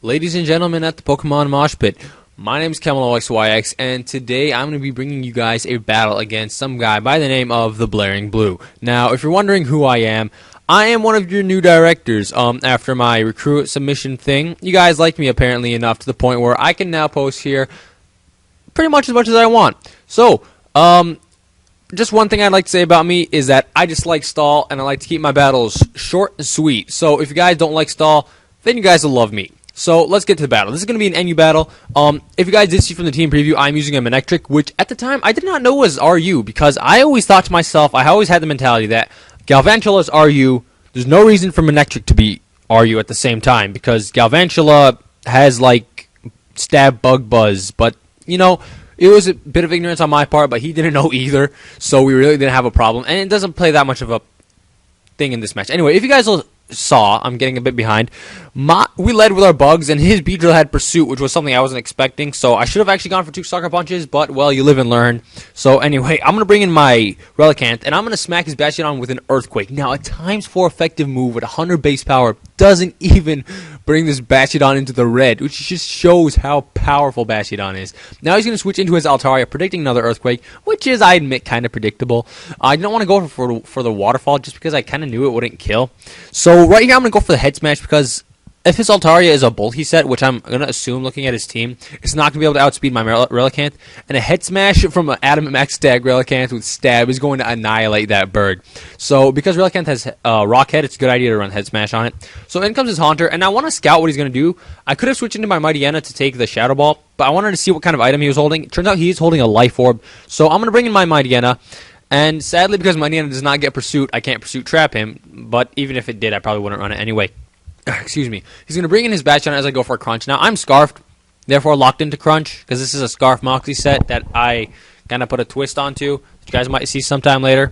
Ladies and gentlemen at the Pokemon Mosh Pit, my name is KameloxYx, and today I'm going to be bringing you guys a battle against some guy by the name of TheBlaringBlue. Now, if you're wondering who I am one of your new directors. After my recruit submission thing, you guys like me apparently enough to the point where I can now post here pretty much as I want. So, just one thing I'd like to say about me is that I just like stall, and I like to keep my battles short and sweet. So if you guys don't like stall, then you guys will love me. So let's get to the battle. This is going to be an NU battle. If you guys did see from the team preview, I'm using a Manectric, which at the time I did not know was RU, because I always thought to myself, I always had the mentality that Galvantula is RU. There's no reason for Manectric to be RU at the same time, because Galvantula has like stab bug buzz, but you know, it was a bit of ignorance on my part, but he didn't know either, so we really didn't have a problem, and it doesn't play that much of a thing in this match. Anyway, if you guys saw, I'm getting a bit behind. We led with our bugs, and his Beedrill had Pursuit, which was something I wasn't expecting, so I should have actually gone for 2 Sucker Punches, but, well, you live and learn. So, anyway, I'm going to bring in my Relicanth, and I'm going to smack his Bastiodon with an Earthquake. Now, a ×4 effective move with 100 base power doesn't even bring this Bastiodon into the red, which just shows how powerful Bastiodon is. Now he's going to switch into his Altaria, predicting another Earthquake, which is, I admit, kind of predictable. I didn't want to go for the Waterfall just because I kind of knew it wouldn't kill. So right here I'm going to go for the Head Smash because if his Altaria is a bulky set, which I'm going to assume looking at his team, it's not going to be able to outspeed my Relicanth, and a Head Smash from an Adamant Max Stag Relicanth with Stab is going to annihilate that bird. So because Relicanth has Rock Head, it's a good idea to run Head Smash on it. So in comes his Haunter, and I want to scout what he's going to do. I could have switched into my Mightyena to take the Shadow Ball, but I wanted to see what kind of item he was holding. It turns out he is holding a Life Orb, so I'm going to bring in my Mightyena. And sadly, because Mightyena does not get Pursuit, I can't Pursuit Trap him, but even if it did, I probably wouldn't run it anyway. Excuse me. He's going to bring in his Bastiodon as I go for a Crunch. Now, I'm Scarfed, therefore locked into Crunch, because this is a Scarf Moxie set that I kind of put a twist onto, which you guys might see sometime later.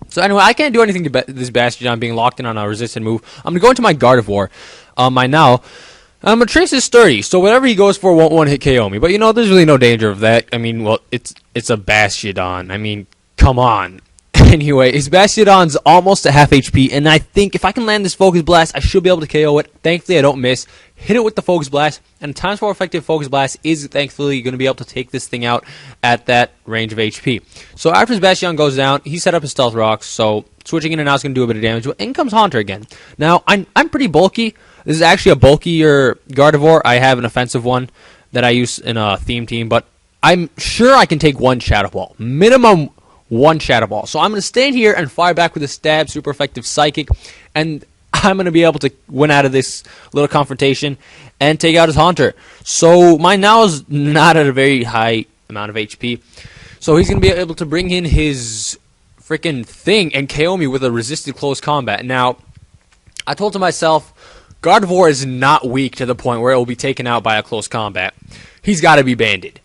So anyway, I can't do anything to this Bastiodon being locked in on a resistant move. I'm going to go into my Gardevoir. I'm going to Trace is sturdy, so whatever he goes for won't one-hit KO me. But, you know, there's really no danger of that. I mean, well, it's a Bastiodon. I mean, come on. Anyway, his Bastiodon's almost at half HP, and I think if I can land this Focus Blast, I should be able to KO it. Thankfully, I don't miss. Hit it with the Focus Blast, and a ×4 effective Focus Blast is thankfully going to be able to take this thing out at that range of HP. So after his Bastiodon goes down, he set up his Stealth Rocks, so switching in and out is going to do a bit of damage. But in comes Haunter again. Now, I'm pretty bulky. This is actually a bulkier Gardevoir. I have an offensive one that I use in a theme team, but I'm sure I can take 1 Shadow Ball. Minimum 1 Shadow Ball. So I'm going to stand here and fire back with a Stab, super effective Psychic, and I'm going to be able to win out of this little confrontation and take out his Haunter. So mine now is not at a very high amount of HP. So he's going to be able to bring in his freaking thing and KO me with a resisted close combat. Now, I told to myself, Gardevoir is not weak to the point where it will be taken out by a close combat. He's got to be banded.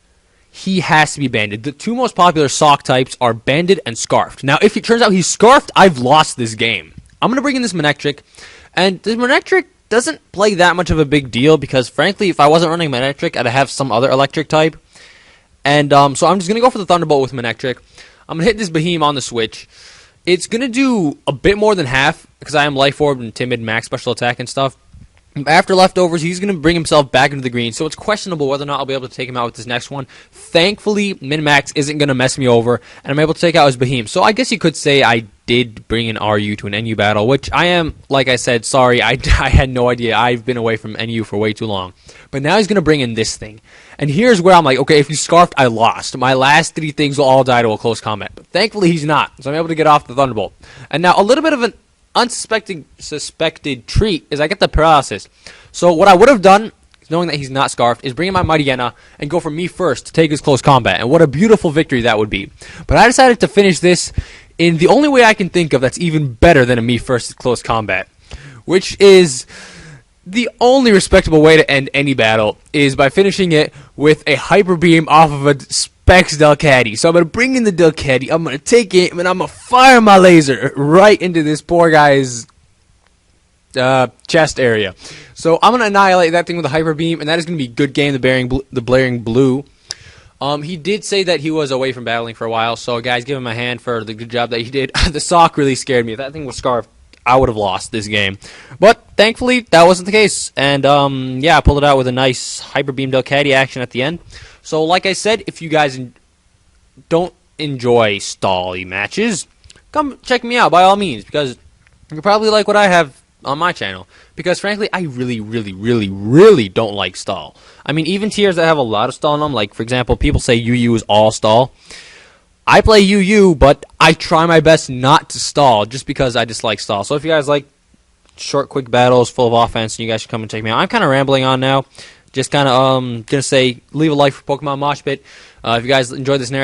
He has to be banded. The 2 most popular sock types are banded and scarfed. Now, if it turns out he's scarfed, I've lost this game. I'm going to bring in this Manectric, and this Manectric doesn't play that much of a big deal because, frankly, if I wasn't running Manectric, I'd have some other electric type. And so I'm just going to go for the Thunderbolt with Manectric. I'm going to hit this Behemoth on the switch. It's going to do a bit more than half because I am Life Orb and Timid, Max Special Attack and stuff. After leftovers, he's going to bring himself back into the green, so it's questionable whether or not I'll be able to take him out with this next one. Thankfully, Min-Max isn't going to mess me over, and I'm able to take out his Behemoth. So I guess you could say I did bring in RU to an NU battle, which I am, like I said, sorry, I had no idea. I've been away from NU for way too long. But now he's going to bring in this thing. And here's where I'm like, okay, if he's Scarfed, I lost. My last 3 things will all die to a close combat. But thankfully, he's not, so I'm able to get off the Thunderbolt. And now a little bit of an suspected treat is I get the Paralysis. So what I would have done, knowing that he's not Scarfed, is bring in my Mightyena and go for me first to take his close combat. And what a beautiful victory that would be. But I decided to finish this in the only way I can think of that's even better than a me first close combat, which is the only respectable way to end any battle is by finishing it with a Hyper Beam off of a Specs Delcatty. So I'm going to bring in the Delcatty, I'm going to take it, and I'm going to fire my laser right into this poor guy's chest area. So I'm going to annihilate that thing with a Hyper Beam, and that is going to be a good game, TheBlaringBlue. He did say that he was away from battling for a while, so guys, give him a hand for the good job that he did. The sock really scared me. If that thing was Scarfed, I would have lost this game. But thankfully, that wasn't the case. And, yeah, I pulled it out with a nice Hyper Beam Delcatty action at the end. So, like I said, if you guys don't enjoy stall matches, come check me out by all means, because you probably like what I have on my channel. Because, frankly, I really don't like stall. I mean, even tiers that have a lot of stall in them, like, for example, people say UU is all stall. I play UU, but I try my best not to stall, just because I dislike stall. So if you guys like short, quick battles full of offense, you guys should come and check me out. I'm kind of rambling on now. Just kind of gonna say, leave a like for PokeMoshPit. If you guys enjoyed this narrative.